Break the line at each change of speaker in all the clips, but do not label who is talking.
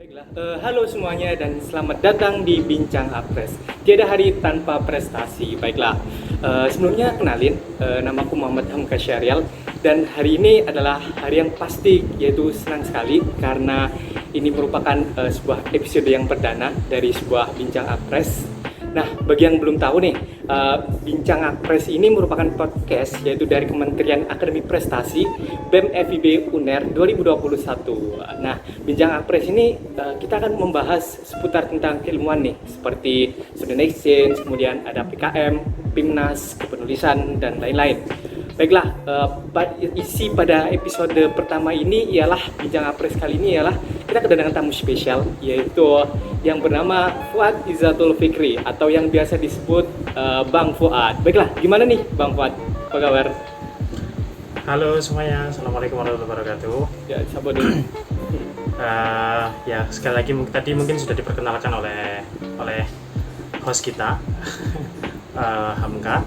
Baiklah, halo semuanya dan selamat datang di Bincang Apres. Tiada hari tanpa prestasi. Baiklah, sebelumnya kenalin, namaku Muhammad Hamka Syarial dan hari ini adalah hari yang pasti, yaitu senang sekali karena ini merupakan sebuah episode yang perdana dari sebuah Bincang Apres. Nah, bagi yang belum tahu nih, Bincang Apres ini merupakan podcast yaitu dari Kementerian Akademi Prestasi BEM FIB UNER 2021. Nah, Bincang Apres ini kita akan membahas seputar tentang keilmuan nih, seperti student exchange, kemudian ada PKM, PIMNAS, kepenulisan, dan lain-lain. Baiklah, isi pada episode pertama ini ialah Bincang Apres kali ini ialah kita kedatangan tamu spesial, yaitu yang bernama Fuad Izzatul Fikri atau yang biasa disebut Bang Fuad. Baiklah, gimana nih Bang Fuad? Apa kabar?
Halo semuanya, assalamualaikum warahmatullahi wabarakatuh.
Ya, sapa dulu.
Ya sekali lagi tadi mungkin sudah diperkenalkan oleh host kita Hamka,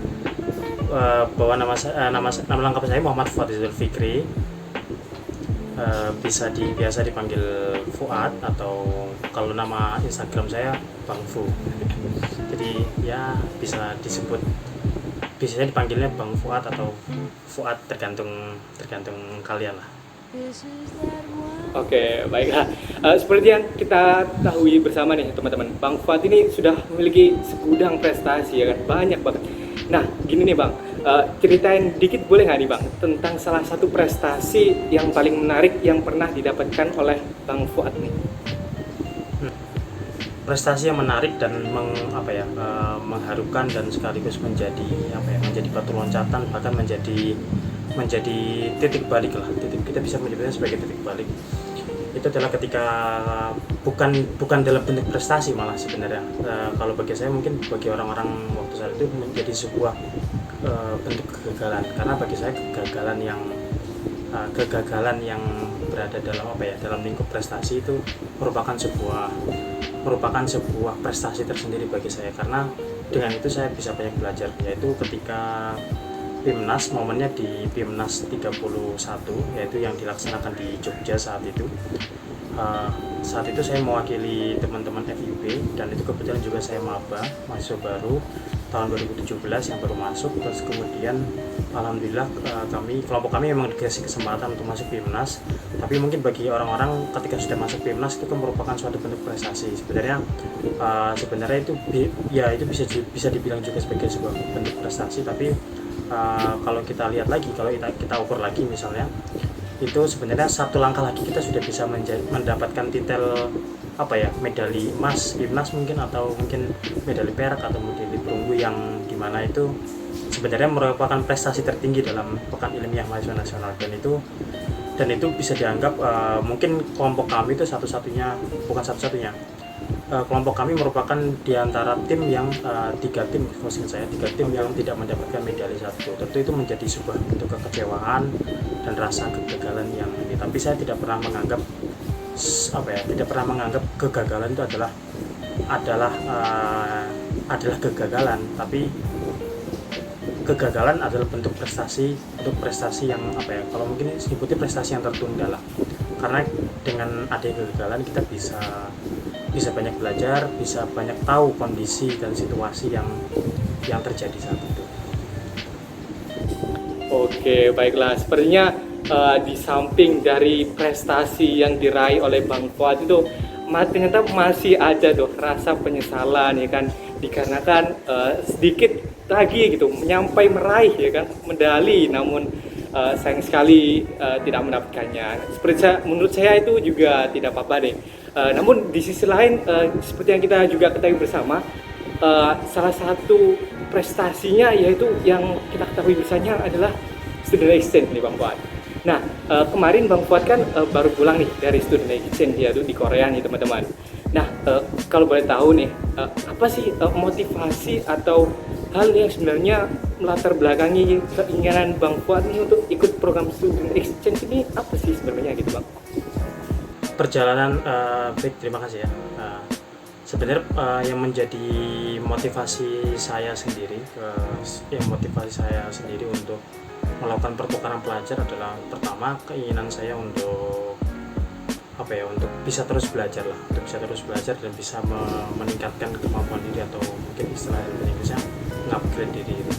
bahwa nama lengkap saya Muhammad Fuad Izzatul Fikri. Biasa dipanggil Fuad atau kalau nama Instagram saya Bang Fu. Jadi ya biasanya dipanggilnya Bang Fuad atau Fuad, tergantung kalian lah.
Oke, baiklah. Seperti yang kita ketahui bersama nih teman-teman, Bang Fuad ini sudah memiliki segudang prestasi ya kan, banyak banget. Nah, gini nih Bang, ceritain dikit boleh nggak nih Bang tentang salah satu prestasi yang paling menarik yang pernah didapatkan oleh Bang Fuad nih?
Prestasi yang menarik dan mengharukan dan sekaligus menjadi batu loncatan, bahkan menjadi titik balik lah. Kita bisa menyebutnya sebagai titik balik. Itu adalah ketika bukan dalam bentuk prestasi malah sebenarnya. Kalau bagi saya, mungkin bagi orang-orang waktu saat itu menjadi sebuah bentuk kegagalan, karena bagi saya kegagalan yang berada dalam lingkup prestasi itu merupakan sebuah prestasi tersendiri bagi saya, karena dengan itu saya bisa banyak belajar, yaitu ketika PIMNAS, momennya di PIMNAS 31, yaitu yang dilaksanakan di Jogja saat itu. Saat itu saya mewakili teman-teman FIB, dan itu kebetulan juga saya maba, mahasiswa baru tahun 2017 yang baru masuk. Terus kemudian alhamdulillah kelompok kami memang dikasih kesempatan untuk masuk PIMNAS. Tapi mungkin bagi orang-orang ketika sudah masuk PIMNAS itu kan merupakan suatu bentuk prestasi. Sebenarnya itu bisa dibilang juga sebagai sebuah bentuk prestasi, tapi kalau kita lihat lagi, kalau kita ukur lagi misalnya, itu sebenarnya satu langkah lagi kita sudah bisa mendapatkan titel medali emas PIMNAS mungkin, atau mungkin medali perak atau medali perunggu, yang dimana itu sebenarnya merupakan prestasi tertinggi dalam Pekan Ilmiah Mahasiswa Nasional, dan itu bisa dianggap mungkin kelompok kami itu bukan satu-satunya. Kelompok kami merupakan di antara tim yang tiga tim yang tidak mendapatkan medali satu. Tentu itu menjadi sebuah bentuk kekecewaan dan rasa kegagalan yang ini. Tapi saya tidak pernah menganggap kegagalan itu adalah kegagalan, tapi kegagalan adalah bentuk prestasi yang kalau mungkin disebutnya prestasi yang tertunda lah. Karena dengan adanya kegagalan kita bisa banyak belajar, bisa banyak tahu kondisi dan situasi yang terjadi saat itu.
Oke, baiklah. Sepertinya di samping dari prestasi yang diraih oleh Bang Fuad itu ternyata masih ada tuh rasa penyesalan ya kan, dikarenakan sedikit lagi gitu meraih ya kan medali, namun sayang sekali tidak mendapatkannya. Menurut saya itu juga tidak apa-apa deh. Namun di sisi lain, seperti yang kita juga ketahui bersama, salah satu prestasinya yaitu yang kita ketahui bersama adalah student exchange nih Bang Fuad. Nah, kemarin Bang Fuad kan baru pulang nih dari student exchange, yaitu di Korea nih teman-teman. Nah, kalau boleh tahu nih, apa sih motivasi atau hal yang sebenarnya melatar belakangi keinginan Bang Fuad nih untuk ikut program student exchange ini, apa sih sebenarnya gitu Bang?
Perjalanan baik, terima kasih ya. Sebenarnya yang menjadi motivasi saya sendiri untuk melakukan pertukaran pelajar adalah, pertama, keinginan saya untuk apa ya, untuk bisa terus belajar lah, untuk bisa terus belajar dan bisa meningkatkan kemampuan diri, atau mungkin istilah Indonesia ngupgrade diri itu.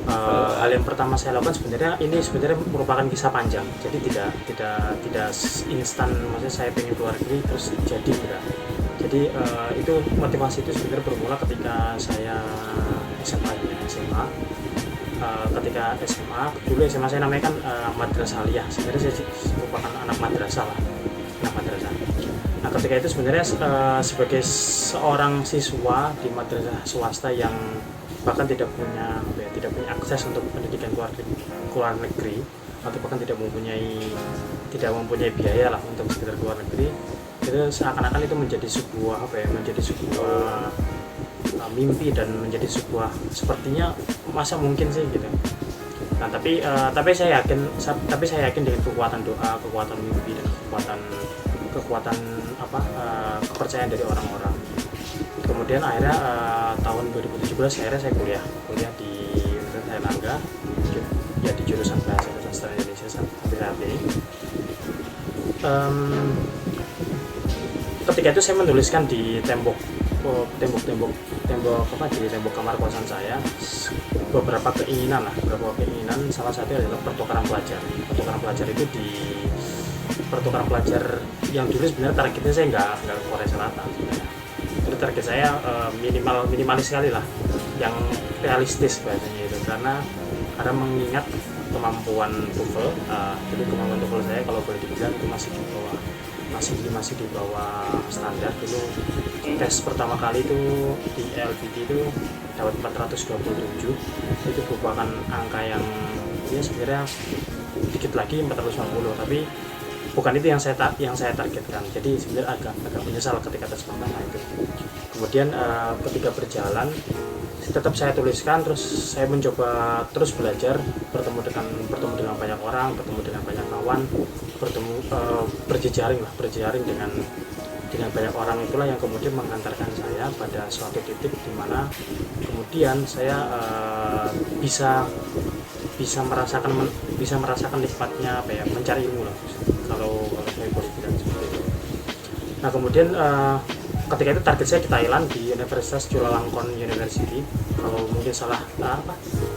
Hal yang pertama saya lakukan ini sebenarnya merupakan kisah panjang, jadi tidak instan, maksudnya saya pengen keluar negeri terus jadi enggak. Jadi itu motivasi itu sebenarnya bermula ketika saya SMA. Ketika SMA, dulu SMA saya namanya kan madrasah aliyah, sebenarnya saya merupakan anak madrasah. Nah, ketika itu sebenarnya sebagai seorang siswa di madrasah swasta yang bahkan tidak punya akses untuk pendidikan luar negeri, atau bahkan tidak mempunyai biaya lah untuk sekedar keluar negeri, itu seakan-akan itu menjadi sebuah mimpi, dan menjadi sebuah, sepertinya masa mungkin sih gitu. Nah, tapi saya yakin dengan kekuatan doa, kekuatan mimpi, dan kekuatan kepercayaan dari orang-orang. Kemudian akhirnya tahun 2017 akhirnya saya kuliah di Universitas Airlangga, ya di jurusan Bahasa dan Sastra Indonesia sampai saat ini. Ketika itu saya menuliskan di tembok di tembok kamar kosan saya beberapa keinginan. Salah satu adalah pertukaran pelajar itu di pertukaran pelajar yang dulu sebenarnya targetnya saya nggak ke Korea Selatan sebenarnya. Itu target saya minimalis sekali lah, yang realistis bahasanya itu, karena mengingat kemampuan TOEFL. Jadi kemampuan TOEFL saya kalau boleh dibilang itu masih di bawah standar. Dulu tes pertama kali itu di LPT itu dapat 427, itu merupakan angka yang ya sebenarnya dikit lagi 450, tapi bukan itu yang saya targetkan. Jadi sebenarnya agak menyesal ketika tes pertama itu. Kemudian ketika berjalan tetap saya tuliskan, terus saya mencoba terus belajar, bertemu dengan banyak orang, bertemu dengan banyak kawan, berjejaring dengan banyak orang. Itulah yang kemudian mengantarkan saya pada suatu titik di mana kemudian saya bisa merasakan nikmatnya mencari ilmu lah, kalau saya boleh bilang seperti itu. Nah, kemudian ketika itu target saya di Thailand, di Universitas Chulalongkorn University, kalau mungkin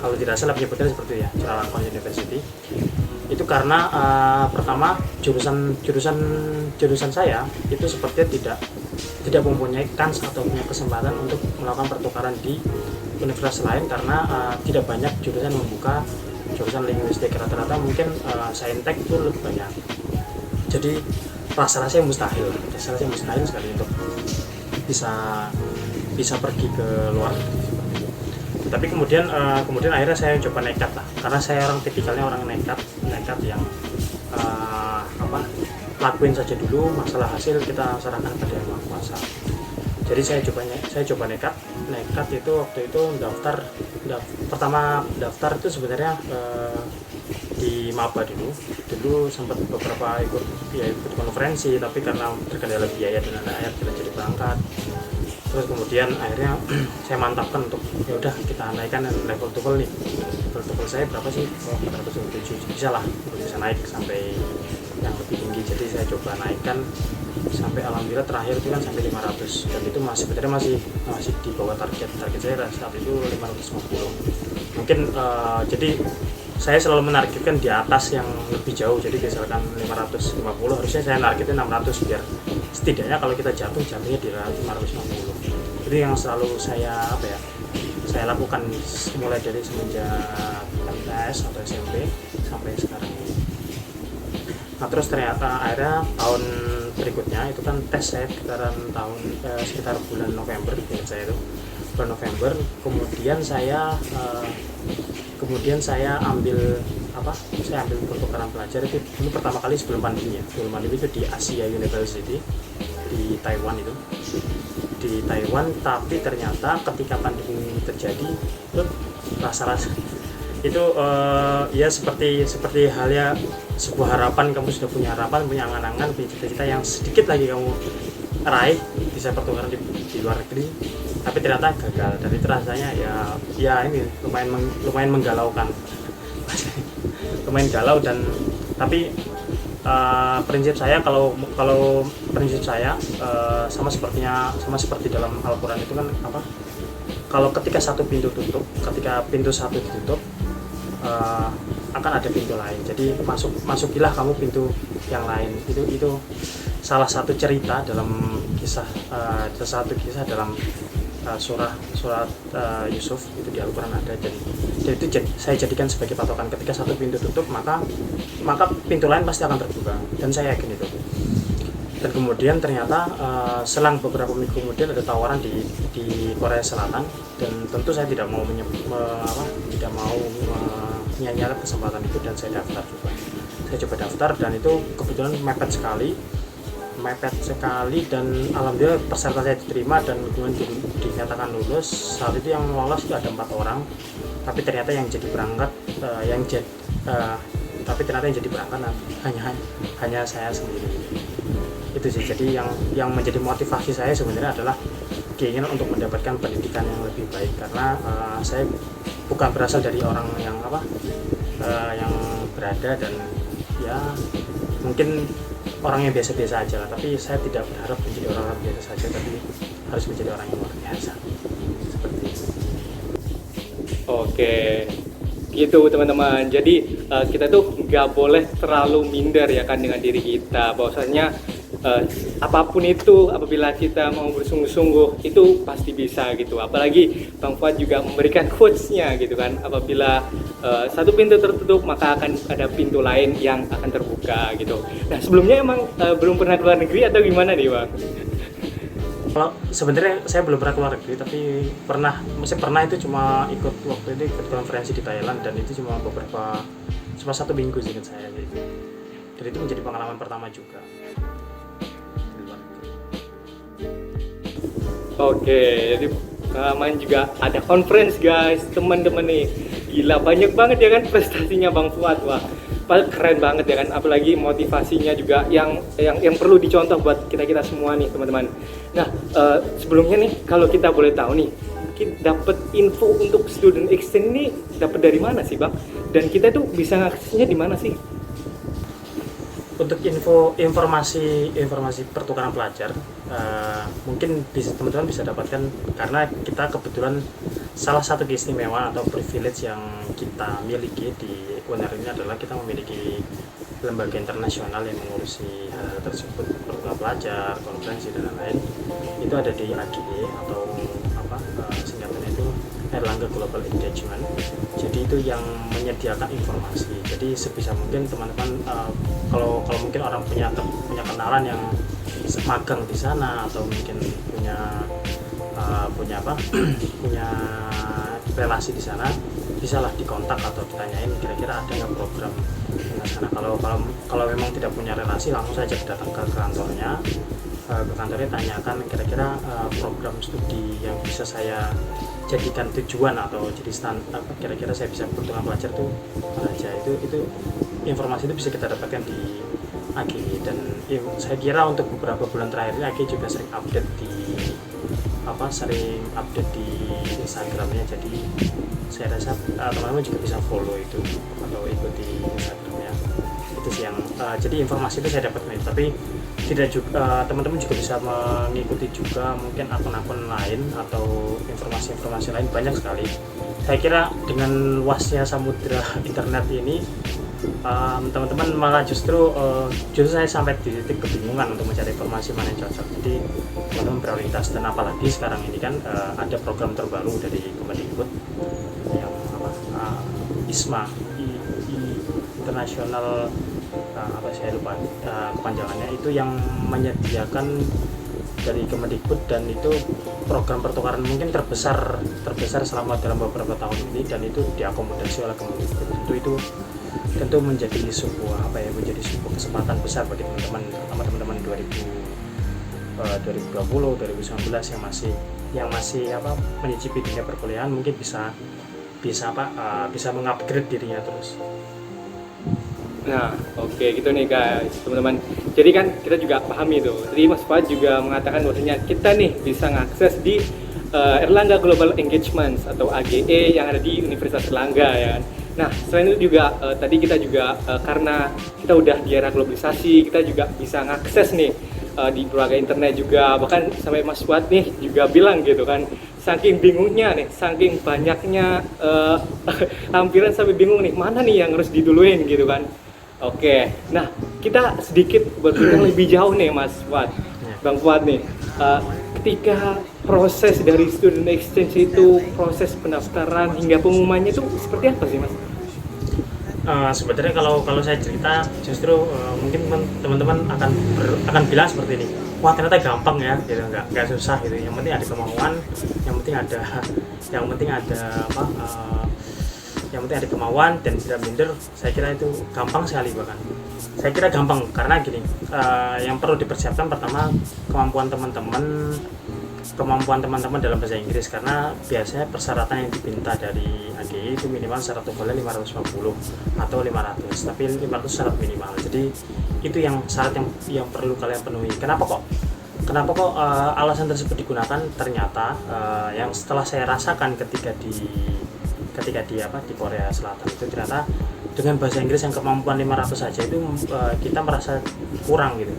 kalau tidak salah penyebutnya seperti itu ya, Chulalongkorn University. Itu karena pertama jurusan saya itu sepertinya tidak mempunyai kans atau punya kesempatan untuk melakukan pertukaran di universitas lain, karena tidak banyak jurusan membuka jurusan linguistik. Rata-rata mungkin saintek itu lebih banyak. Jadi rasanya mustahil sekali untuk bisa pergi ke luar negeri. Tapi kemudian akhirnya saya coba nekat lah, karena saya tipikalnya orang nekat yang lakuin saja dulu, masalah hasil kita serahkan pada Yang Maha Kuasa. Jadi saya coba nekat itu waktu itu pertama daftar itu sebenarnya di maba dulu sempat beberapa ikut konferensi, tapi karena terkendala biaya dan lain-lain tidak jadi berangkat. Terus kemudian akhirnya saya mantapkan untuk ya udah kita naikkan level TOEFL nih. Level TOEFL saya berapa sih? 427, bisa lah, bisa naik sampai yang lebih tinggi. Jadi saya coba naikkan sampai, alhamdulillah terakhir itu kan sampai 500, dan itu sebenarnya masih di bawah target saya saat itu 550. Mungkin jadi saya selalu menargetkan di atas yang lebih jauh. Jadi misalkan 550, harusnya saya nargetin 600, biar setidaknya kalau kita jatuhnya di 550. Jadi yang selalu saya lakukan mulai dari semenjak MTS atau SMP sampai sekarang ini. Nah, terus ternyata akhirnya tahun berikutnya itu kan tes saya sekitar bulan November, ingat saya itu bulan November. Kemudian saya ambil pertukaran pelajar itu dulu pertama kali sebelum pandemi itu di Asia University di Taiwan itu. Di Taiwan, tapi ternyata ketika pandemi terjadi itu rasa-rasa itu ya seperti halnya sebuah harapan, kamu sudah punya harapan, punya angan-angan, punya cita-cita yang sedikit lagi kamu raih, bisa pertukaran di luar negeri, tapi ternyata gagal. Dan itu rasanya ya ini lumayan menggalaukan lumayan galau, dan tapi prinsip saya kalau prinsip saya sama seperti dalam Al-Quran itu kan apa, kalau ketika ketika pintu satu ditutup, akan ada pintu lain, jadi masukilah kamu pintu yang lain. Itu salah satu cerita dalam kisah dalam surat Yusuf itu di Al-Quran ada. Jadi itu saya jadikan sebagai patokan, ketika satu pintu tutup maka pintu lain pasti akan terbuka, dan saya yakin itu. Dan kemudian ternyata selang beberapa minggu kemudian ada tawaran di Korea Selatan, dan tentu saya tidak mau menyia-nyiakan kesempatan itu, dan saya daftar juga. Saya coba daftar dan itu kebetulan mepet sekali, dan alhamdulillah persyaratan saya diterima dan kemudian dinyatakan lulus. Saat itu yang lolos itu ada 4 orang, tapi ternyata yang jadi berangkat hanya saya sendiri. Itu sih, jadi yang menjadi motivasi saya sebenarnya adalah keinginan untuk mendapatkan pendidikan yang lebih baik, karena saya bukan berasal dari orang yang yang berada, dan ya mungkin orang yang biasa-biasa aja lah, tapi saya tidak berharap menjadi orang biasa saja, tapi harus menjadi orang yang luar biasa, seperti itu.
Oke, gitu teman-teman. Jadi kita tuh nggak boleh terlalu minder ya kan dengan diri kita, bahwasanya apapun itu, apabila kita mau bersungguh-sungguh itu pasti bisa gitu. Apalagi Bang Fuad juga memberikan quotes-nya gitu kan, apabila satu pintu tertutup maka akan ada pintu lain yang akan terbuka gitu. Nah sebelumnya emang belum pernah keluar negeri atau gimana nih Bang?
Kalau sebenarnya saya belum pernah keluar negeri, tapi pernah itu cuma ikut waktu itu ikut konferensi di Thailand, dan itu cuma 1 minggu sih saya gitu. Dan itu menjadi pengalaman pertama juga.
Oke, jadi pengalaman juga ada conference guys, teman-teman nih. Gila banyak banget ya kan prestasinya Bang Fuad. Wah, keren banget ya kan, apalagi motivasinya juga yang perlu dicontoh buat kita semua nih teman-teman. Nah, sebelumnya nih kalau kita boleh tahu nih, mungkin dapat info untuk student exchange ini dapat dari mana sih Bang? Dan kita tuh bisa ngaksesnya di mana sih?
Untuk informasi pertukaran pelajar, mungkin teman-teman bisa dapatkan, karena kita kebetulan salah satu keistimewaan atau privilege yang kita miliki di UNER ini adalah kita memiliki lembaga internasional yang mengurusi hal tersebut, pertukaran pelajar, konferensi dan lain-lain. Itu ada di AGE atau singkatannya itu Erlangga Global Engagement. Jadi itu yang menyediakan informasi. Jadi sebisa mungkin teman-teman kalau mungkin orang punya kenalan yang magang di sana, atau mungkin punya relasi di sana, bisalah dikontak atau ditanyain kira-kira ada nggak program di sana. Kalau memang tidak punya relasi, langsung saja datang ke kantornya, tanyakan kira-kira program studi yang bisa saya jadikan tujuan atau jadi kira-kira saya bisa pertukaran pelajar itu mana aja. Itu informasi itu bisa kita dapatkan di AGI, dan saya kira untuk beberapa bulan terakhir ini AGI juga sering update di Instagramnya. Jadi saya rasa teman-teman juga bisa follow itu atau ikuti Instagramnya. Itu sih yang jadi informasi itu saya dapat, tapi tidak juga teman-teman juga bisa mengikuti juga mungkin akun-akun lain atau informasi-informasi lain, banyak sekali. Saya kira dengan luasnya samudera internet ini, teman-teman malah justru saya sampai di titik kebingungan untuk mencari informasi mana yang cocok. Jadi teman-teman prioritas, dan apalagi sekarang ini kan ada program terbaru dari Kemendikbud yang ISMA, International saya lupa kepanjangannya, itu yang menyediakan dari Kemendikbud, dan itu program pertukaran mungkin terbesar selama dalam beberapa tahun ini, dan itu diakomodasi oleh Kemendikbud. Tentu menjadi sebuah kesempatan besar bagi teman-teman 2020 2019 yang masih menyicipi dunia perkuliahan, mungkin bisa mengupgrade dirinya terus.
Nah, oke gitu nih guys, teman-teman. Jadi kan kita juga pahami itu. Tadi Mas Fuad juga mengatakan bahwasanya kita nih bisa mengakses di Erlangga Global Engagement atau AGE yang ada di Universitas Erlangga ya kan. Nah, selain itu juga tadi kita juga karena kita udah di era globalisasi, kita juga bisa ngakses nih di berbagai internet juga, bahkan sampai Mas Fuad nih juga bilang gitu kan, saking bingungnya nih, saking banyaknya lampiran sampai bingung nih mana nih yang harus diduluin gitu kan. Oke, nah kita sedikit berbincang lebih jauh nih Mas Fuad, Bang Fuad nih. Ketika proses dari student exchange itu, proses pendaftaran hingga pengumumannya itu seperti apa sih Mas?
Sebenarnya kalau saya cerita justru mungkin teman-teman akan bilang seperti ini, wah ternyata gampang ya gitu, nggak susah gitu, yang penting ada kemauan, yang penting ada yang penting ada apa yang penting ada kemauan dan tidak minder. Saya kira itu gampang sekali, bahkan saya kira gampang karena gini, yang perlu dipersiapkan pertama kemampuan teman-teman dalam bahasa Inggris, karena biasanya persyaratan yang diminta dari AGI itu minimal syarat TOEFL 550 atau 500, tapi 500 syarat minimal. Jadi itu yang syarat yang perlu kalian penuhi. Kenapa kok alasan tersebut digunakan? Ternyata yang setelah saya rasakan ketika di Korea Selatan itu, ternyata dengan bahasa Inggris yang kemampuan 500 saja itu kita merasa kurang gitu,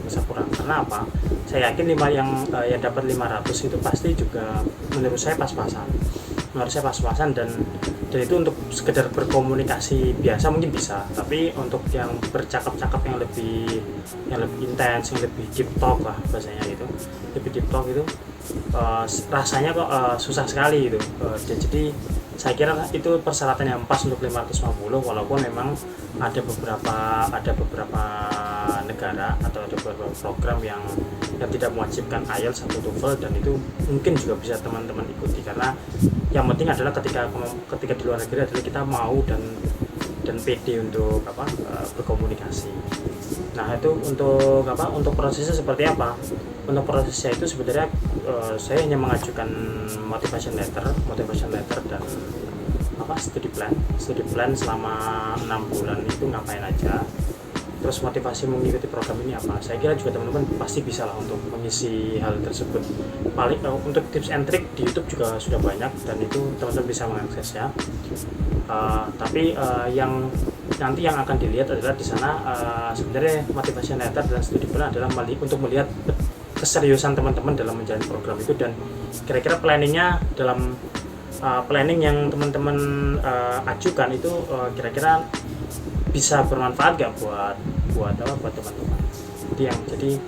karena apa? Saya yakin yang dapat 500 itu pasti juga menurut saya pas-pasan dan itu untuk sekedar berkomunikasi biasa mungkin bisa, tapi untuk yang bercakap-cakap yang lebih intens, yang lebih deep talk lah bahasanya gitu, lebih deep talk itu rasanya kok susah sekali gitu. Jadi saya kira itu persyaratan yang pas untuk 550, walaupun memang ada beberapa negara atau ada beberapa program yang tidak mewajibkan IELTS atau TOEFL, dan itu mungkin juga bisa teman-teman ikuti, karena yang penting adalah ketika di luar negeri adalah kita mau dan pede untuk berkomunikasi. Nah itu untuk prosesnya seperti apa? Untuk prosesnya itu sebenarnya saya hanya mengajukan motivation letter dan studi plan selama 6 bulan itu ngapain aja, terus motivasi mengikuti program ini apa. Saya kira juga teman-teman pasti bisa lah untuk mengisi hal tersebut. Paling untuk tips and trick di YouTube juga sudah banyak dan itu teman-teman bisa mengaksesnya. Tapi yang nanti yang akan dilihat adalah di sana sebenarnya motivation letter dan studi plan adalah untuk melihat keseriusan teman-teman dalam menjalani program itu, dan kira-kira planningnya dalam planning yang teman-teman ajukan itu kira-kira bisa bermanfaat gak buat teman-teman. Jadi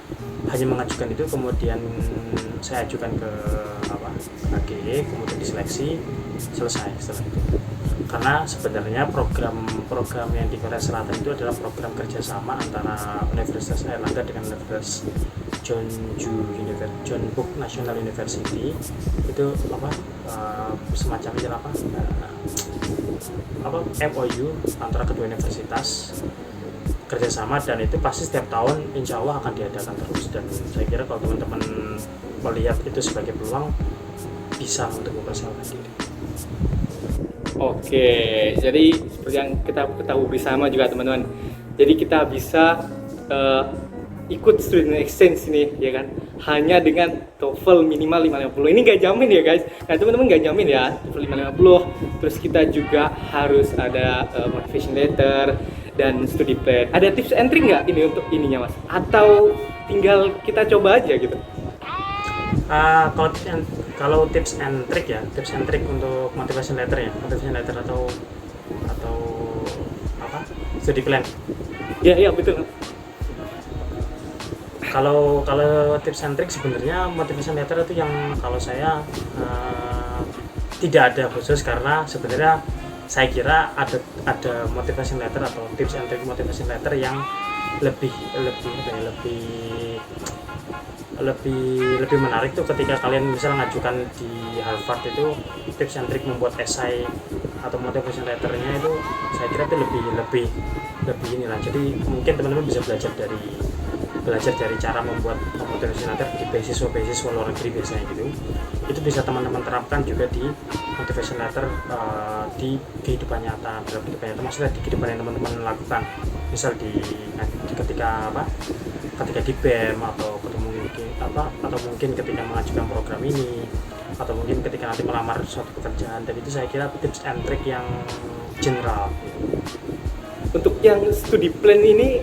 hanya mengajukan itu, kemudian saya ajukan ke AGE, kemudian diseleksi, selesai setelah itu. Karena sebenarnya program yang di Korea Selatan itu adalah program kerjasama antara Universitas Airlangga dengan Universitas Jeonbuk National University. Itu semacam MOU antara kedua universitas kerjasama, dan itu pasti setiap tahun insya Allah akan diadakan terus. Dan saya kira kalau teman-teman melihat itu sebagai peluang, bisa untuk mempersiapkan diri.
Oke, jadi seperti yang kita ketahui bersama juga teman-teman, jadi kita bisa ikut student exchange ini ya kan, hanya dengan TOEFL minimal 550. Ini nggak jamin ya guys, nah teman-teman nggak jamin ya TOEFL 550. Terus kita juga harus ada motivation letter dan studi plan. Ada tips and trick nggak ini untuk ininya mas? Atau tinggal kita coba aja gitu?
Kalau tips and trick untuk motivation letter atau studi plan.
Iya betul.
Kalau tips and trick sebenarnya motivation letter itu yang kalau saya tidak ada khusus, karena sebenarnya saya kira ada motivation letter atau tips and trick motivation letter yang lebih menarik tuh ketika kalian misalnya ngajukan di Harvard itu tips and trick membuat esai atau motivation letternya itu, saya kira itu lebih inilah. Jadi mungkin teman-teman bisa belajar dari cara membuat motivation letter di beasiswa luar negeri biasanya gitu. Itu bisa teman-teman terapkan juga di motivation letter di kehidupan nyata, maksudnya di kehidupan yang teman-teman lakukan. Misal ketika di BEM atau mungkin ketika mengajukan program ini, atau mungkin ketika nanti melamar suatu pekerjaan. Dan itu saya kira tips and trick yang general.
Untuk yang studi plan ini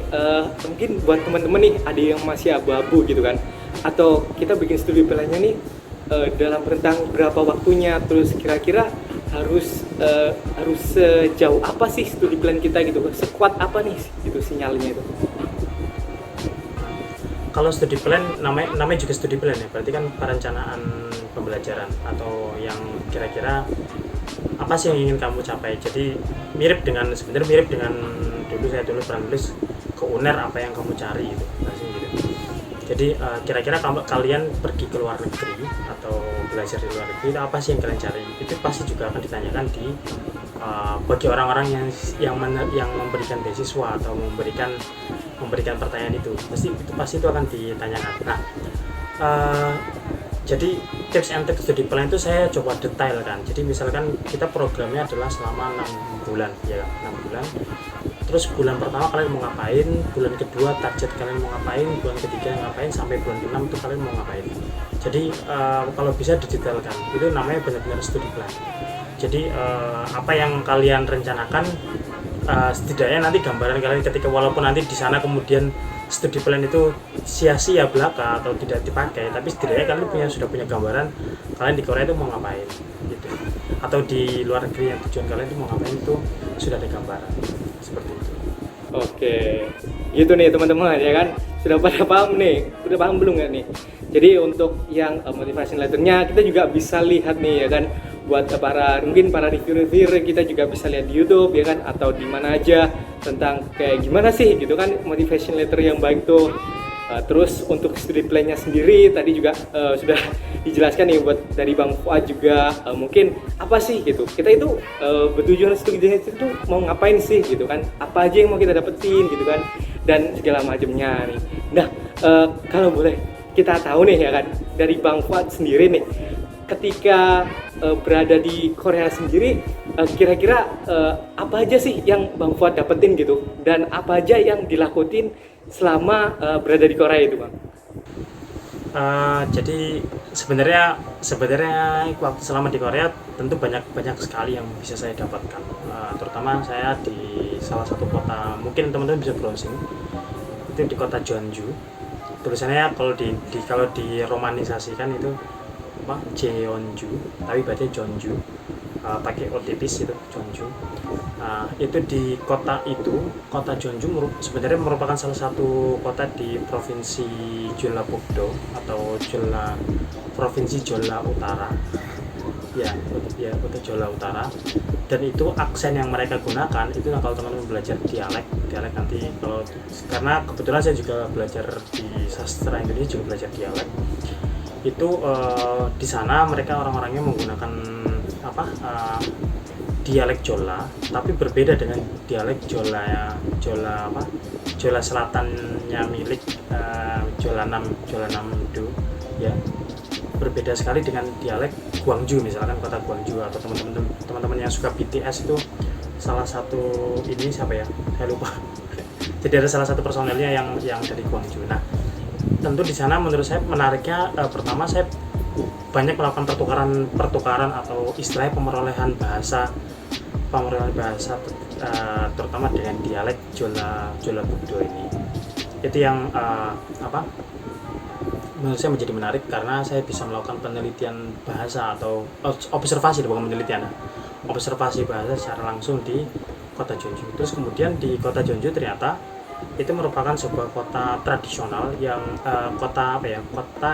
mungkin buat teman-teman nih ada yang masih abu-abu gitu kan, atau kita bikin studi plannya nih dalam rentang berapa waktunya, terus kira-kira harus sejauh apa sih studi plan kita gitu, sekuat apa nih gitu sinyalnya itu.
Kalau studi plan namanya juga studi plan ya, berarti kan perencanaan pembelajaran atau yang kira-kira apa sih yang ingin kamu capai. Jadi sebenarnya mirip dengan dulu saya pernah nulis ke UNER apa yang kamu cari gitu, gitu. Jadi kira-kira kalian pergi ke luar negeri atau belajar di luar negeri itu apa sih yang kalian cari, itu pasti juga akan ditanyakan bagi orang-orang yang memberikan beasiswa atau memberikan pertanyaan itu pasti itu akan ditanyakan. Nah, jadi tips and tricks studi plan itu saya coba detail kan. Jadi misalkan kita programnya adalah selama 6 bulan ya, 6 bulan. Terus bulan pertama kalian mau ngapain, bulan kedua target kalian mau ngapain, bulan ketiga ngapain, sampai bulan ke-6 itu kalian mau ngapain. Jadi kalau bisa didetailkan, itu namanya benar-benar studi plan. Jadi apa yang kalian rencanakan, setidaknya nanti gambaran kalian ketika walaupun nanti di sana kemudian studi plan itu sia-sia belaka atau tidak dipakai, tapi setidaknya kalian sudah punya gambaran kalian di Korea itu mau ngapain gitu, atau di luar negeri yang tujuan kalian itu mau ngapain itu sudah ada gambaran seperti itu.
Oke, gitu nih teman-teman ya kan, sudah pada paham nih, udah paham belum nggak nih? Jadi untuk yang motivation letternya kita juga bisa lihat nih ya kan, buat mungkin para reviewer kita juga bisa lihat di YouTube ya kan, atau di mana aja tentang kayak gimana sih gitu kan motivation letter yang baik tuh. Terus untuk studi plan-nya sendiri tadi juga sudah dijelaskan nih buat dari Bang Fuad juga, mungkin apa sih gitu. Kita itu bertujuan studinya itu mau ngapain sih gitu kan, apa aja yang mau kita dapetin gitu kan, dan segala macamnya nih. Nah, kalau boleh kita tahu nih ya kan, dari Bang Fuad sendiri nih, ketika berada di Korea sendiri, kira-kira apa aja sih yang Bang Fuad dapetin gitu, dan apa aja yang dilakuin selama berada di Korea itu, Bang?
Jadi sebenarnya waktu selama di Korea tentu banyak sekali yang bisa saya dapatkan. Terutama saya di salah satu kota, mungkin teman-teman bisa browsing, itu di kota Jeonju. Tulisannya kalau diromanisasikan itu apa, Jeonju, tapi bacanya Jeonju, pakai O tipis itu Jeonju. Itu di kota Jeonju sebenarnya merupakan salah satu kota di provinsi Jeollabuk-do atau provinsi Jeolla Utara. Ya, kota Jeolla Utara. Dan itu aksen yang mereka gunakan itu, kalau teman-teman belajar dialek nanti, karena kebetulan saya juga belajar di sastra Indonesia, juga belajar dialek. Itu di sana mereka orang-orangnya menggunakan dialek Jeolla, tapi berbeda dengan dialek Jeolla Selatannya milik Jeolla Nam-do ya. Berbeda sekali dengan dialek Gwangju, misalkan kota Gwangju, atau teman-teman yang suka BTS itu salah satu ini siapa ya, saya lupa. Jadi ada salah satu personelnya yang dari Gwangju. Nah, tentu di sana menurut saya menariknya, pertama saya banyak melakukan pertukaran atau istilahnya pemerolehan bahasa terutama dengan dialek Jeollabuk-do ini. Itu yang menurut saya menjadi menarik, karena saya bisa melakukan penelitian bahasa atau observasi bahasa secara langsung di kota Jeonju. Terus kemudian di kota Jeonju ternyata itu merupakan sebuah kota tradisional yang kota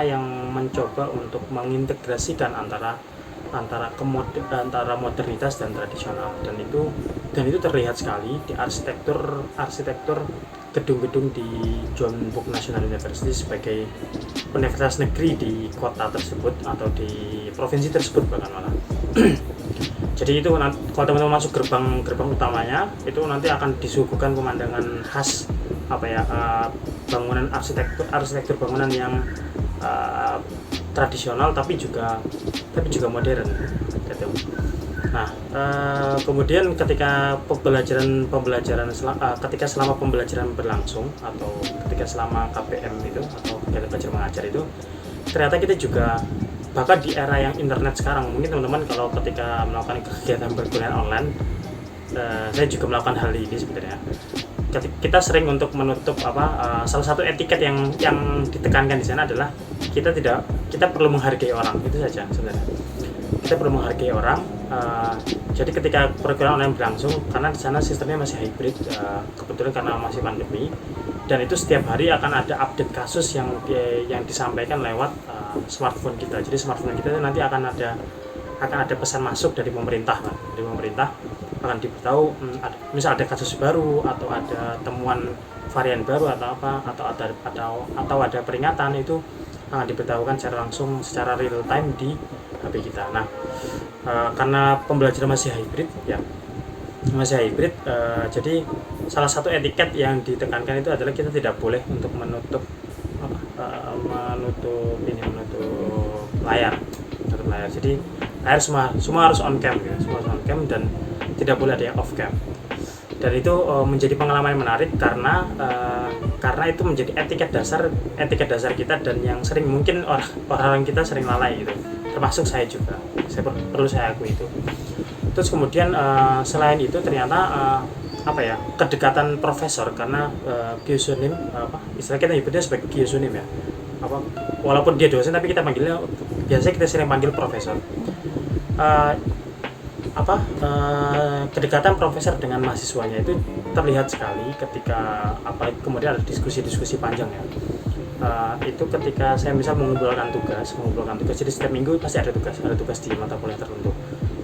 yang mencoba untuk mengintegrasikan antara modernitas dan tradisional, dan itu terlihat sekali di arsitektur gedung-gedung di Jeonbuk National University sebagai universitas negeri di kota tersebut atau di provinsi tersebut bahkan malah. Jadi itu kalau teman-teman masuk gerbang utamanya itu nanti akan disuguhkan pemandangan khas bangunan arsitektur bangunan yang tradisional tapi juga modern gitu. Nah, kemudian ketika selama pembelajaran berlangsung, atau ketika selama KPM itu atau kegiatan belajar mengajar itu, ternyata kita juga, bahkan di era yang internet sekarang, mungkin teman-teman kalau ketika melakukan kegiatan perkuliahan online saya juga melakukan hal ini sebenarnya. Kita sering untuk menutup salah satu etiket yang ditekankan di sana adalah kita perlu menghargai orang, itu saja sebenarnya. Kita perlu menghargai orang. Jadi ketika program online berlangsung, karena di sana sistemnya masih hybrid, kebetulan karena masih pandemi, dan itu setiap hari akan ada update kasus yang disampaikan lewat smartphone kita. Jadi smartphone kita nanti akan ada pesan masuk dari pemerintah, dari pemerintah akan diberitahu misal ada kasus baru atau ada temuan varian baru atau apa atau ada peringatan, itu akan diberitahukan secara langsung, secara real time di HP kita. Nah, karena pembelajaran masih hybrid ya, jadi salah satu etiket yang ditekankan itu adalah kita tidak boleh untuk menutup layar. Jadi layar semua harus on cam ya, semua on cam dan tidak boleh ada yang off cam. Dan itu menjadi pengalaman yang menarik karena itu menjadi etiket dasar kita, dan yang sering mungkin orang kita sering lalai gitu, termasuk saya juga. Perlu saya akui itu. Terus kemudian selain itu ternyata kedekatan profesor, karena Gyosunim istilah kita nyebutnya sebagai Gyosunim ya, walaupun dia dosen tapi kita panggilnya, biasanya kita sering panggil profesor. Kedekatan profesor dengan mahasiswanya itu terlihat sekali ketika kemudian ada diskusi panjang ya. Itu ketika saya misal mengumpulkan tugas, jadi setiap minggu pasti ada tugas di mata kuliah tertentu.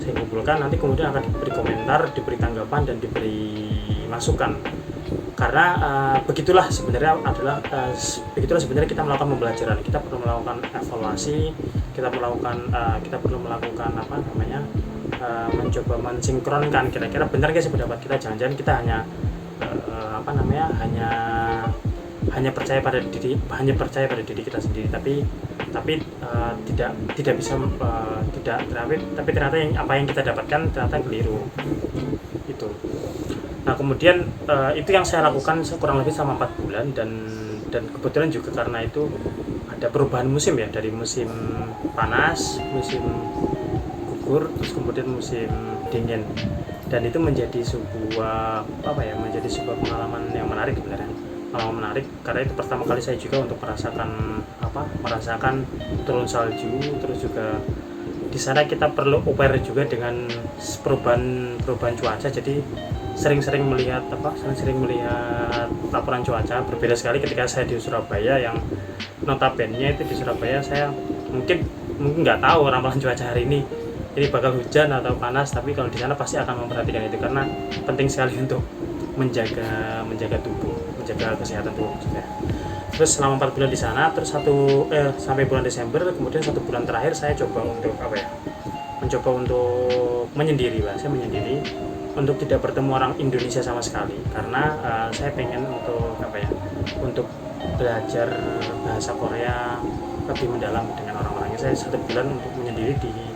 Saya kumpulkan, nanti kemudian akan diberi komentar, diberi tanggapan, dan diberi masukan. Karena begitulah sebenarnya kita melakukan pembelajaran. Kita perlu melakukan evaluasi, kita perlu melakukan mencoba mensinkronkan kira-kira benar nggak sih pendapat kita. Jangan-jangan kita hanya percaya pada diri kita sendiri, tapi tidak bisa tapi ternyata apa yang kita dapatkan ternyata keliru itu. Nah kemudian itu yang saya lakukan kurang lebih selama 4 bulan, dan kebetulan juga karena itu ada perubahan musim ya, dari musim panas, musim gugur, terus kemudian musim dingin, dan itu menjadi sebuah pengalaman yang menarik sebenarnya. Pengalaman menarik karena itu pertama kali saya juga untuk merasakan turun salju. Terus juga di sana kita perlu aware juga dengan perubahan cuaca. Jadi sering melihat laporan cuaca. Berbeda sekali ketika saya di Surabaya, yang notabene itu di Surabaya saya mungkin nggak tahu ramalan cuaca hari ini bakal hujan atau panas, tapi kalau di sana pasti akan memperhatikan itu karena penting sekali untuk menjaga tubuh, menjaga kesehatan tubuh maksudnya. Terus selama 4 bulan di sana, terus sampai bulan Desember, kemudian 1 bulan terakhir saya coba untuk mencoba untuk menyendiri untuk tidak bertemu orang Indonesia sama sekali, karena saya pengen untuk belajar bahasa Korea lebih mendalam dengan orang-orangnya. Saya 1 bulan untuk menyendiri di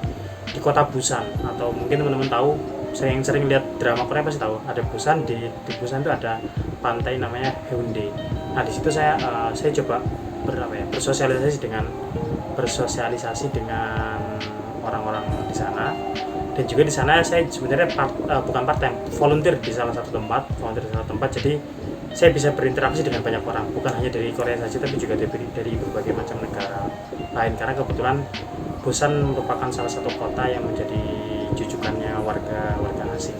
kota Busan, atau mungkin teman-teman tahu, saya yang sering lihat drama Korea pasti tahu ada Busan. Di Busan itu ada pantai namanya Haeundae. Nah di situ saya coba bersosialisasi dengan orang-orang di sana. Dan juga di sana saya sebenarnya bukan part time, volunteer di salah satu tempat. Jadi saya bisa berinteraksi dengan banyak orang, bukan hanya dari Korea saja, tapi juga dari berbagai macam negara lain. Karena kebetulan Busan merupakan salah satu kota yang menjadi jujukannya warga asing.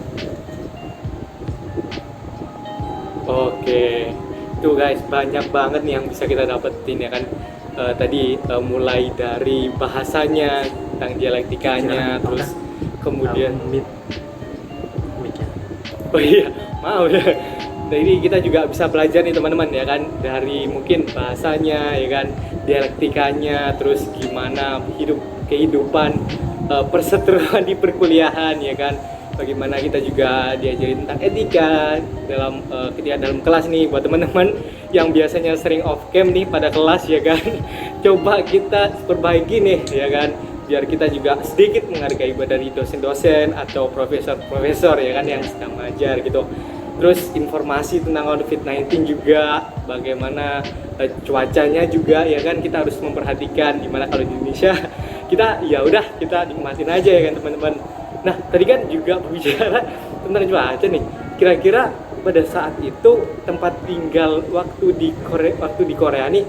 Oke, tuh guys, banyak banget nih yang bisa kita dapetin ya kan. Tadi mulai dari bahasanya, tentang dialektikanya, terus kemudian oh iya, mau ya. Jadi kita juga bisa belajar nih teman-teman ya kan, dari mungkin bahasanya ya kan, dialektikanya, terus gimana kehidupan perseteruan di perkuliahan ya kan, bagaimana kita juga diajarin tentang etika ketika dalam kelas nih. Buat teman-teman yang biasanya sering off cam nih pada kelas ya kan, coba kita perbaiki nih ya kan, biar kita juga sedikit menghargai dari dosen-dosen atau profesor-profesor ya kan yang sedang mengajar gitu. Terus informasi tentang COVID-19 juga, bagaimana cuacanya juga ya kan, kita harus memperhatikan. Dimana kalau di Indonesia kita ya udah, kita nikmatin aja ya kan teman-teman. Nah tadi kan juga berbicara bentar coba aja nih. Kira-kira pada saat itu tempat tinggal waktu di Korea nih,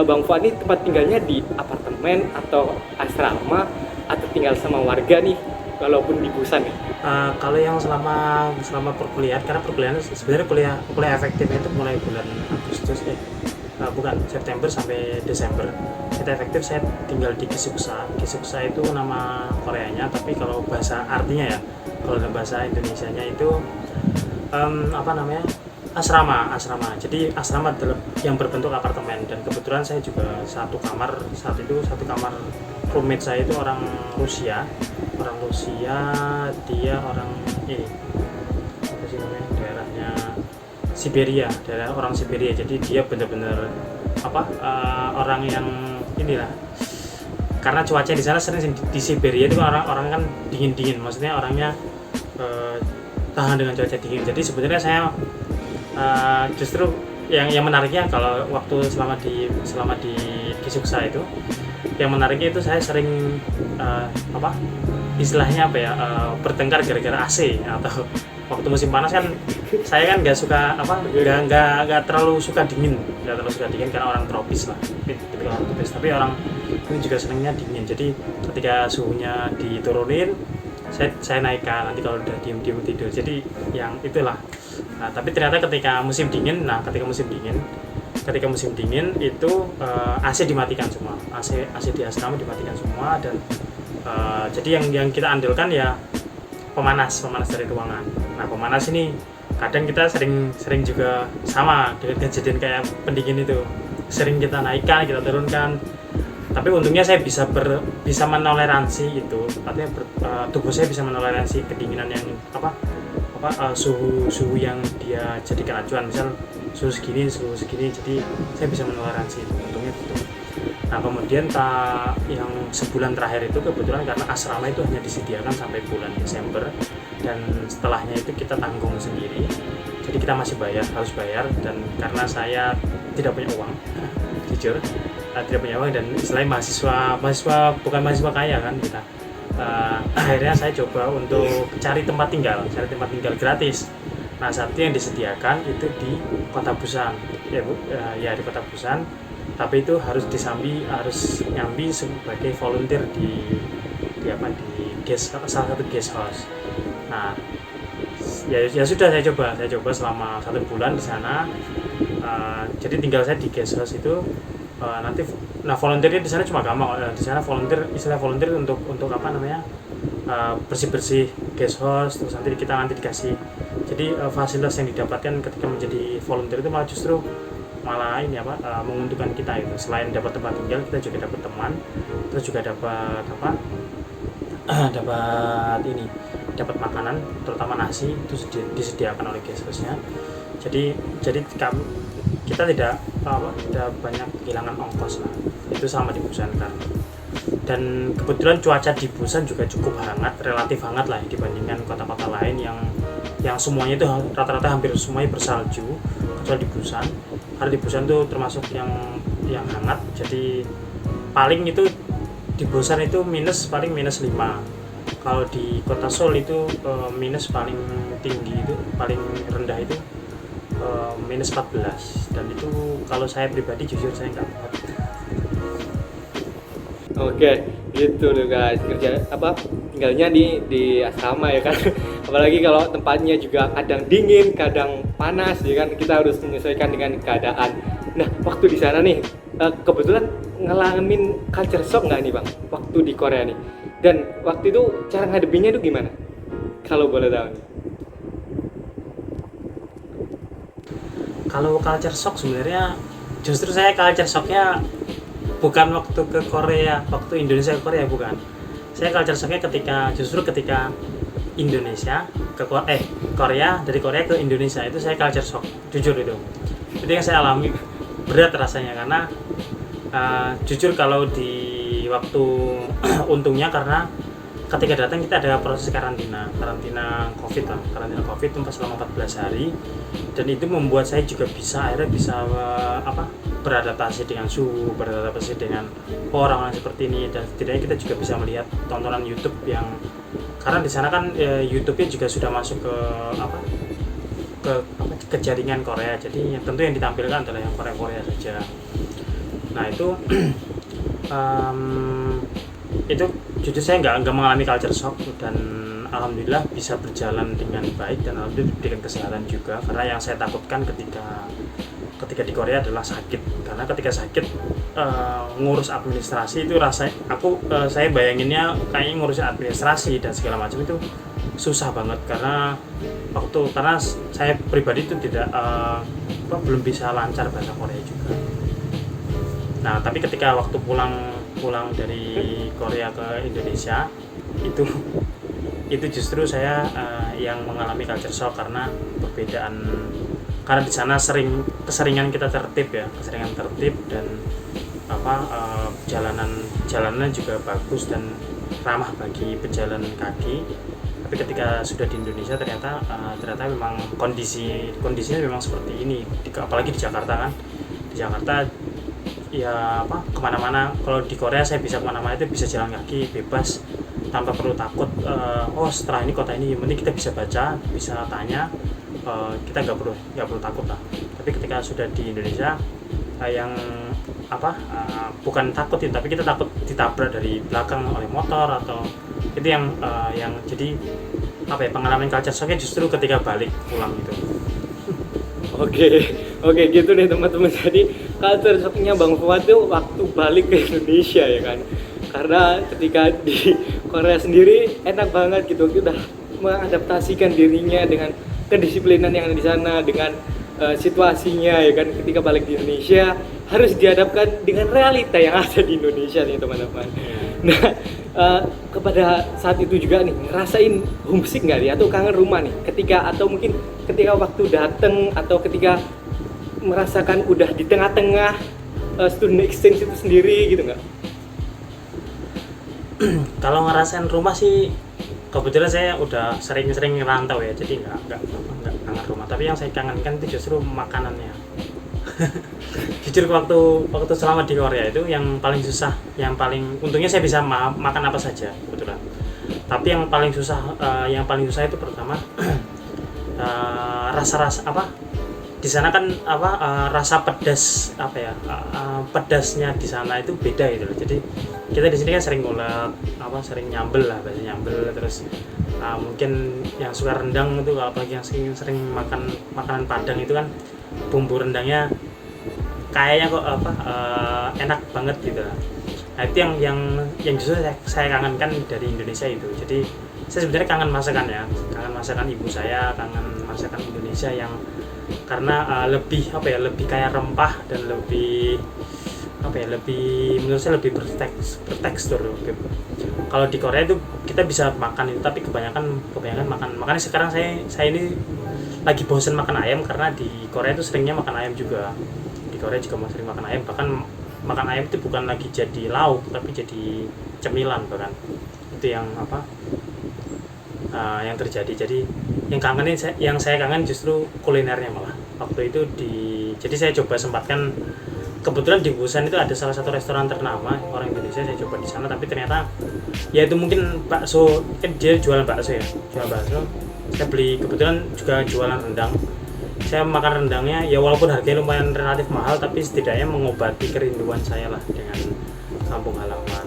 Bang Fuad nih tempat tinggalnya di apartemen atau asrama atau tinggal sama warga nih, walaupun di Busan nih.
Kalau yang selama perkuliahan, karena perkuliahan sebenarnya kuliah efektifnya itu mulai bulan Agustus bukan September sampai Desember. Itu efektif saya tinggal di Gisuksa. Gisuksa itu nama Koreanya, tapi kalau bahasa artinya ya, kalau dalam bahasa Indonesianya itu apa namanya, asrama. Jadi asrama yang berbentuk apartemen, dan kebetulan saya juga satu kamar roommate saya itu orang Rusia, dia orang ini apa sih namanya, daerahnya daerah orang Siberia. Jadi dia benar-benar orang yang inilah, karena cuaca di sana sering di Siberia itu orang kan dingin, maksudnya orangnya tahan dengan cuaca dingin. Jadi sebenarnya saya justru yang menariknya, kalau waktu selama di Gisuksa itu, yang menariknya itu saya sering istilahnya bertengkar gara-gara AC. Atau waktu musim panas kan saya kan nggak terlalu suka dingin karena orang tropis lah, tapi orang ini juga senangnya dingin. Jadi ketika suhunya diturunin, saya naikkan, nanti kalau udah diem tidur. Jadi yang itulah. Nah, tapi ternyata ketika musim dingin itu AC dimatikan semua, AC di asrama dimatikan semua, dan jadi yang kita andalkan ya pemanas dari ruangan. Nah, pemanas ini kadang kita sering juga sama dengan kejadian kayak pendingin itu, sering kita naikkan, kita turunkan. Tapi untungnya saya bisa menoleransi itu, artinya tubuh saya bisa menoleransi kedinginan yang suhu yang dia jadikan acuan, misal suhu segini, jadi saya bisa menoleransi itu, untungnya gitu. Nah, kemudian yang sebulan terakhir itu kebetulan karena asrama itu hanya disediakan sampai bulan Desember, dan setelahnya itu kita tanggung sendiri, jadi kita masih harus bayar. Dan karena saya tidak punya uang jujur, tidak punya uang, dan selain mahasiswa bukan mahasiswa kaya kan kita, akhirnya saya coba untuk cari tempat tinggal gratis. Nah, satu yang disediakan itu di Kota Busan, di Kota Busan, tapi itu harus nyambi sebagai volunteer di salah satu guest house. Nah, ya sudah, saya coba selama 1 bulan di sana. Jadi tinggal saya di guest house itu. Volunteernya di sana cuma gampang. Di sana istilah volunteer untuk bersih guest house, terus nanti kita dikasih. Jadi fasilitas yang didapatkan ketika menjadi volunteer itu malah menguntungkan kita itu. Selain dapat tempat tinggal, kita juga dapat teman, terus juga dapat dapat makanan, terutama nasi itu disediakan oleh guest house-nya. Jadi kita tidak banyak kehilangan ongkos lah. Itu sama di Busan kan. Dan kebetulan cuaca di Busan juga cukup hangat, relatif hangat lah dibandingkan kota-kota lain yang semuanya itu rata-rata hampir semuanya bersalju, kecuali di Busan. Karena di Busan itu termasuk yang hangat. Jadi paling itu di Busan itu paling minus 5. Kalau di kota Seoul itu minus paling tinggi, itu paling rendah itu minus 14, dan itu kalau saya pribadi jujur saya nggak kuat.
Oke, gitu loh guys, tinggalnya di asrama ya kan. Apalagi kalau tempatnya juga kadang dingin, kadang panas ya kan, kita harus menyesuaikan dengan keadaan. Nah, waktu di sana nih kebetulan ngalamin culture shock nggak nih Bang waktu di Korea nih? Dan waktu itu cara ngadepinnya itu gimana? Kalau boleh tahu nih.
Kalau culture shock sebenarnya justru saya culture shocknya bukan waktu ke Korea, waktu Indonesia ke Korea, bukan. Saya culture shocknya ketika Indonesia ke Korea, dari Korea ke Indonesia, itu saya culture shock, jujur itu yang saya alami. Berat rasanya karena jujur kalau di waktu untungnya karena ketika datang kita ada proses karantina COVID selama 14 hari, dan itu membuat saya juga akhirnya bisa beradaptasi dengan suhu, beradaptasi dengan orang-orang seperti ini, dan setidaknya kita juga bisa melihat tontonan YouTube yang karena di sana kan YouTube-nya juga sudah masuk ke apa ke jaringan Korea, jadi tentu yang ditampilkan adalah yang Korea saja. Nah itu itu jujur saya nggak mengalami culture shock, dan alhamdulillah bisa berjalan dengan baik, dan alhamdulillah diberikan kesehatan juga, karena yang saya takutkan ketika di Korea adalah sakit, karena ketika sakit ngurus administrasi itu saya bayanginnya kayaknya ngurusin administrasi dan segala macam itu susah banget, karena saya pribadi itu belum bisa lancar bahasa Korea juga. Nah tapi ketika waktu pulang dari Korea ke Indonesia itu justru saya yang mengalami culture shock, karena di sana keseringan kita tertib dan jalanan juga bagus dan ramah bagi pejalan kaki. Tapi ketika sudah di Indonesia ternyata memang kondisinya memang seperti ini, apalagi di Jakarta kan. Di Jakarta ya kemana-mana, kalau di Korea saya bisa kemana-mana itu bisa jalan kaki bebas tanpa perlu takut setelah ini kota ini yang penting kita bisa baca, bisa tanya, kita nggak perlu takut lah. Tapi ketika sudah di Indonesia yang bukan takut ya, tapi kita takut ditabrak dari belakang oleh motor, atau itu yang jadi pengalaman culture shocknya justru ketika balik pulang gitu.
Oke gitu deh teman-teman. Jadi culture shocknya Bang Fuad tuh waktu balik ke Indonesia ya kan, karena ketika di Korea sendiri enak banget gitu, udah mengadaptasikan dirinya dengan kedisiplinan yang ada di sana, dengan situasinya ya kan. Ketika balik di Indonesia harus dihadapkan dengan realita yang ada di Indonesia nih teman-teman. Nah kepada saat itu juga nih ngerasain homesick nggak nih, atau kangen rumah nih atau mungkin ketika waktu datang, atau ketika merasakan udah di tengah-tengah student exchange itu sendiri gitu nggak?
Kalau ngerasain rumah sih kebetulan saya udah sering ngerantau ya, jadi nggak kangen rumah. Tapi yang saya kangenkan itu justru makanannya. Jujur waktu selama di Korea itu yang paling susah, untungnya saya bisa makan apa saja kebetulan. Tapi yang paling susah itu pertama rasa di sana kan rasa pedas pedasnya di sana itu beda gitu loh. Jadi kita di sini kan sering ngulek sering nyambel lah, bahasa nyambel, terus mungkin yang suka rendang itu, apalagi yang sering makan makanan Padang itu kan bumbu rendangnya kayaknya kok enak banget gitu. Nah itu yang justru saya kangenkan dari Indonesia itu. Jadi saya sebenarnya kangen masakan ibu saya, kangen masakan Indonesia yang karena lebih kayak rempah dan lebih menurut saya lebih bertekstur. Kalau di Korea itu kita bisa makan itu, tapi kebanyakan makanya sekarang saya ini lagi bosan makan ayam, karena di Korea itu seringnya makan ayam juga. Di Korea juga sering makan ayam, bahkan makan ayam itu bukan lagi jadi lauk tapi jadi cemilan bahkan. Itu yang yang terjadi. Jadi yang saya kangen justru kulinernya malah. Waktu itu jadi saya coba sempatkan, kebetulan di Busan itu ada salah satu restoran ternama orang Indonesia, saya coba di sana, tapi ternyata ya itu mungkin bakso, kan dia jualan bakso. Saya beli, kebetulan juga jualan rendang. Saya makan rendangnya ya walaupun harganya lumayan relatif mahal, tapi setidaknya mengobati kerinduan saya lah dengan kampung halaman.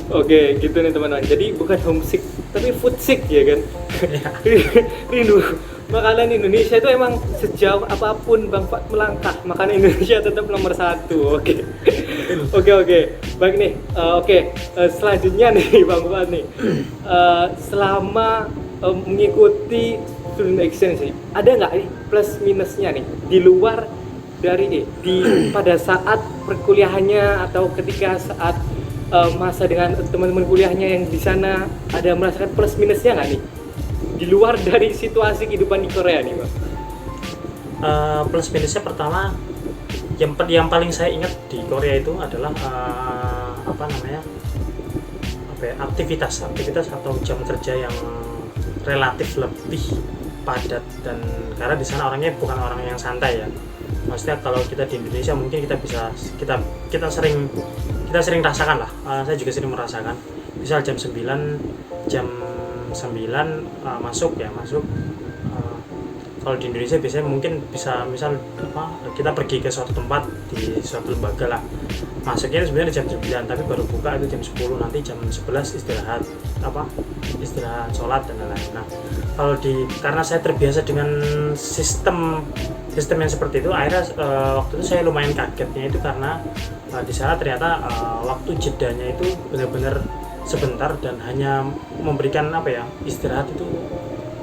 Oke gitu nih teman-teman. Jadi bukan homesick tapi food sick ya kan. Rindu makanan Indonesia itu emang sejauh apapun Bang Fuad melangkah, makanan Indonesia tetap nomor 1. Oke. Baik nih. Selanjutnya nih Bang Fuad nih. Selama mengikuti student exchange nih, ada nggak nih plus minusnya nih di luar dari pada saat perkuliahannya, atau ketika saat masa dengan teman-teman kuliahnya yang di sana, ada merasakan plus minusnya nggak nih di luar dari situasi kehidupan di Korea nih Bang?
Plus minusnya pertama yang paling saya ingat di Korea itu adalah aktivitas atau jam kerja yang relatif lebih padat, dan karena di sana orangnya bukan orang yang santai ya. Maksudnya kalau kita di Indonesia mungkin kita sering rasakan lah, saya juga sering merasakan misal jam 9 masuk ya masuk. Kalau di Indonesia biasanya mungkin bisa misal kita pergi ke suatu tempat di suatu lembaga lah, masuknya sebenarnya jam 9 tapi baru buka itu jam 10, nanti jam 11 istirahat sholat dan lain-lain. Nah karena saya terbiasa dengan sistem yang seperti itu, akhirnya waktu itu saya lumayan kagetnya itu karena di sana ternyata waktu jedanya itu benar-benar sebentar dan hanya memberikan istirahat itu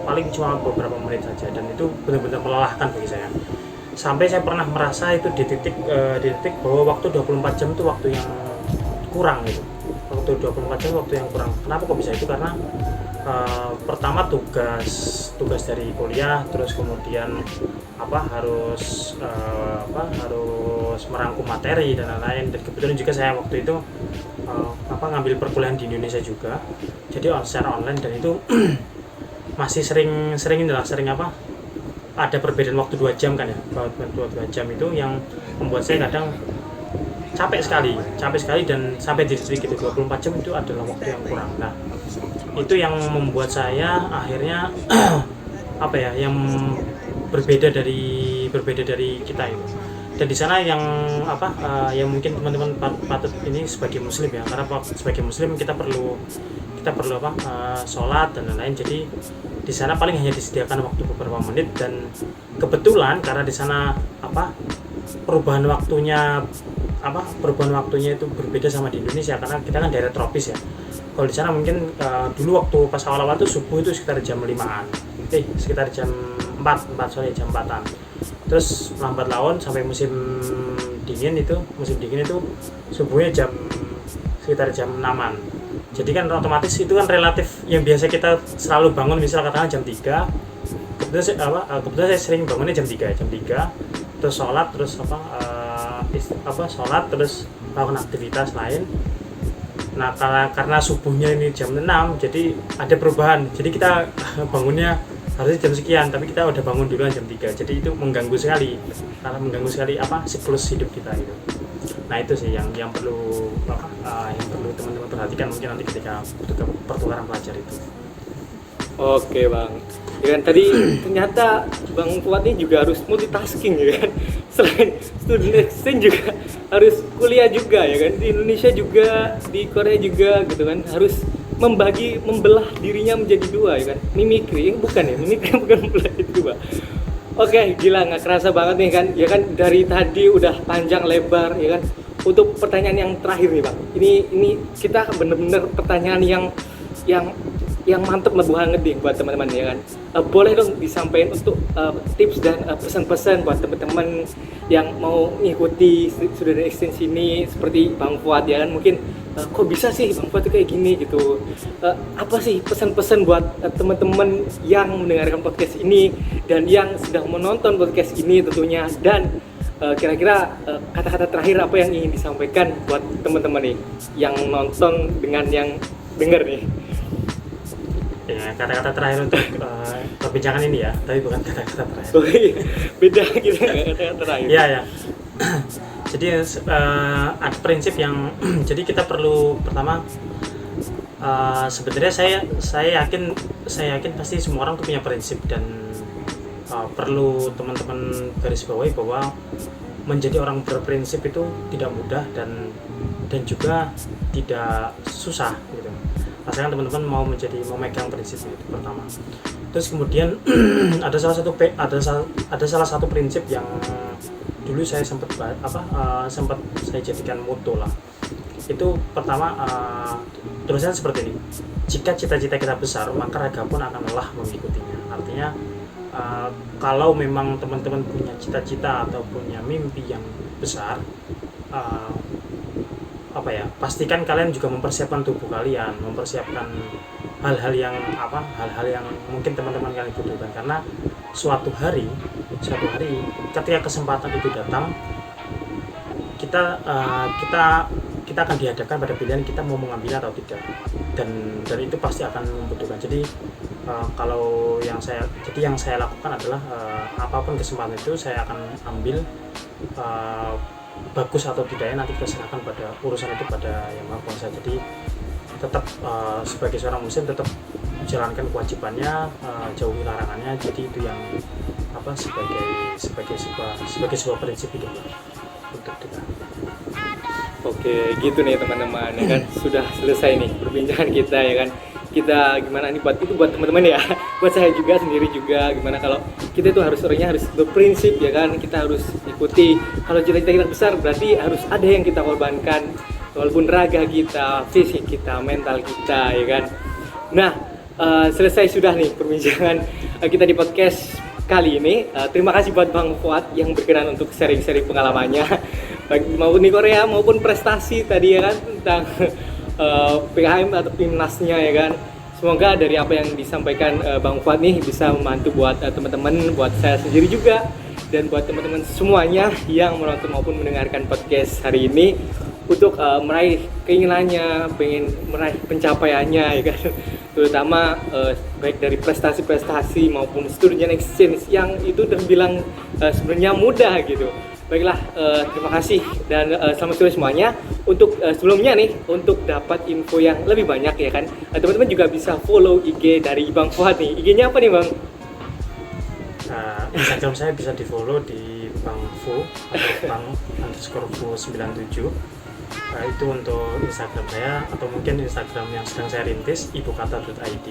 paling cuma beberapa menit saja, dan itu benar-benar melelahkan bagi saya. Sampai saya pernah merasa itu di titik bahwa waktu 24 jam itu waktu yang kurang gitu. Waktu 24 jam waktu yang kurang. Kenapa kok bisa itu? Karena pertama tugas dari kuliah, terus kemudian harus merangkum materi dan lain-lain, dan kebetulan juga saya waktu itu ngambil perkuliahan di Indonesia juga, jadi secara online, dan itu masih sering ada perbedaan waktu 2 jam kan ya, 2 jam itu yang membuat saya kadang capek sekali dan sampai di titik itu 24 jam itu adalah waktu yang kurang. Nah itu yang membuat saya akhirnya yang berbeda dari kita itu. Dan di sana yang mungkin teman-teman patut ini sebagai muslim ya, karena sebagai muslim kita perlu sholat dan lain-lain. Jadi di sana paling hanya disediakan waktu beberapa menit, dan kebetulan karena di sana perubahan waktunya itu berbeda sama di Indonesia, karena kita kan daerah tropis ya. Kalau di sana mungkin dulu waktu pas awal-awal itu subuh itu sekitar jam 5-an, sekitar jam 4-an. Terus lambat laun sampai musim dingin itu subuhnya sekitar jam 6-an. Jadi kan otomatis itu kan relatif yang biasa kita selalu bangun misal katakan jam 3. Kebetulan saya sering bangunnya jam 3, terus sholat, terus sholat, terus melakukan aktivitas lain. Nah karena subuhnya ini jam 6, jadi ada perubahan. Jadi kita bangunnya harusnya jam sekian, tapi kita udah bangun duluan jam 3. Jadi itu mengganggu sekali siklus hidup kita itu. Nah itu sih yang perlu teman-teman perhatikan mungkin nanti ketika pertukaran pelajar itu.
Oke Bang, ya kan tadi ternyata Bang Fuad ini juga harus multitasking ya kan. Selain student exchange juga harus kuliah juga ya kan, di Indonesia juga, di Korea juga gitu kan, harus membelah dirinya menjadi dua ya kan. Mimikri bukan membelah jadi dua. Oke, gila, nggak kerasa banget nih kan, ya kan, dari tadi udah panjang lebar ya kan. Untuk pertanyaan yang terakhir nih Bang, ini kita bener-bener pertanyaan yang mantep banget nih buat teman-teman ya kan. Boleh dong disampaikan untuk tips dan pesan-pesan buat teman-teman yang mau ngikuti student exchange ini seperti Bang Fuad ya kan. Mungkin kok bisa sih Bang Fuad kayak gini gitu. Apa sih pesan-pesan buat teman-teman yang mendengarkan podcast ini dan yang sedang menonton podcast ini tentunya, dan kira-kira kata-kata terakhir apa yang ingin disampaikan buat teman-teman nih yang nonton dengan yang dengar nih.
Ya, kata-kata terakhir untuk perbincangan ini ya, tapi bukan kata-kata terakhir.
Oh iya, beda gitu kata-kata terakhir.
Iya ya. Jadi ada prinsip yang jadi kita perlu pertama sebenarnya saya yakin pasti semua orang tuh punya prinsip, dan perlu teman-teman garis bawahi bahwa menjadi orang berprinsip itu tidak mudah dan juga tidak susah gitu. Asalkan teman-teman mau memegang prinsip itu pertama. Terus kemudian ada salah satu prinsip yang dulu saya sempat saya jadikan moto lah. Itu pertama tulisannya seperti ini: jika cita-cita kita besar, maka raga pun akan lelah mengikutinya. Artinya kalau memang teman-teman punya cita-cita atau punya mimpi yang besar, pastikan kalian juga mempersiapkan tubuh kalian, mempersiapkan hal-hal yang mungkin teman-teman kalian butuhkan, karena suatu hari ketika kesempatan itu datang, kita akan dihadapkan pada pilihan kita mau mengambilnya atau tidak, dan itu pasti akan membutuhkan. Jadi kalau yang saya lakukan adalah apapun kesempatan itu saya akan ambil, bagus atau tidaknya nanti kita serahkan pada urusan itu pada Yang Maha Kuasa. Jadi tetap sebagai seorang muslim tetap jalankan kewajibannya, jauhi larangannya. Jadi itu yang sebagai sebuah prinsip hidup lah untuk kita.
Oke, gitu nih teman-teman ya kan, sudah selesai nih perbincangan kita ya kan. Kita gimana nih buat teman-teman ya, buat saya juga sendiri juga gimana kalau kita itu orangnya harus berprinsip ya kan, kita harus ikuti. Kalau cita-cita kita besar berarti harus ada yang kita korbankan, walaupun raga kita, fisik kita, mental kita ya kan. Nah, selesai sudah nih perbincangan kita di podcast kali ini. Terima kasih buat Bang Fuad yang berkenan untuk sharing-sharing pengalamannya baik maupun di Korea maupun prestasi tadi ya kan, tentang PKM atau Pimnasnya ya kan. Semoga dari apa yang disampaikan Bang Fuad nih bisa membantu buat teman-teman, buat saya sendiri juga, dan buat teman-teman semuanya yang menonton maupun mendengarkan podcast hari ini untuk meraih keinginannya, pengen meraih pencapaiannya ya kan. Terutama baik dari prestasi-prestasi maupun student exchange yang itu terbilang sebenarnya mudah gitu. Baiklah, terima kasih dan selamat sore semuanya. Untuk sebelumnya nih, untuk dapat info yang lebih banyak ya kan, teman-teman juga bisa follow IG dari Bang Fuad nih. IG-nya apa nih Bang?
Instagram saya bisa di follow di Bang Fu atau Bang_Fu97. Itu untuk Instagram saya, atau mungkin Instagram yang sedang saya rintis, ibukata.id.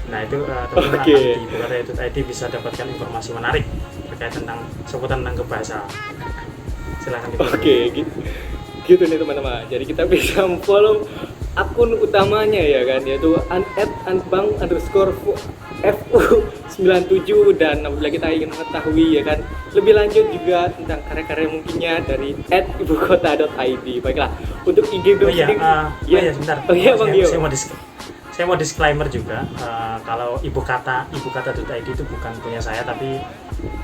Nah itu teman-teman akan di ibukata.id bisa dapatkan informasi menarik terkait seputar tentang kebahasa. Silahkan di-follow.
Oke, gitu nih teman-teman. Jadi kita bisa follow akun utamanya ya kan, yaitu @anbang_fu97. Dan apabila kita ingin mengetahui ya kan lebih lanjut juga tentang karya-karya mungkinnya dari @ibukota.id. Baiklah, untuk IG
sebentar. Saya mau disclaimer juga, kalau ibukata.id itu bukan punya saya, tapi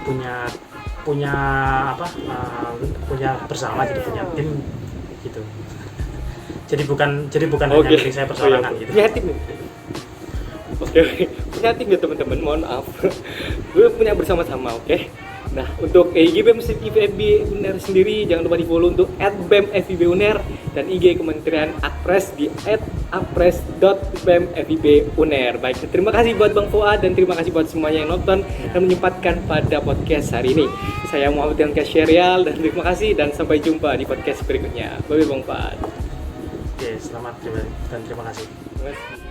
punya bersama, jadi punya tim gitu. Jadi bukan hanya diri saya persoalangan gitu.
Punya tim. Oke, punya tim ya teman-teman, mohon maaf. Gue punya bersama-sama, oke. Nah, untuk IG BEM FIB UNER sendiri jangan lupa di-follow untuk @BEM FIB UNER, dan IG Kementerian Akpres di @akpres.bemfib UNER. Baik, terima kasih buat Bang Fuad dan terima kasih buat semuanya yang nonton dan menyempatkan pada podcast hari ini. Saya Muhammad Hamka Syarial dan terima kasih dan sampai jumpa di podcast berikutnya. Bye Bang Fuad.
Oke, selamat dan terima kasih.
Terima kasih.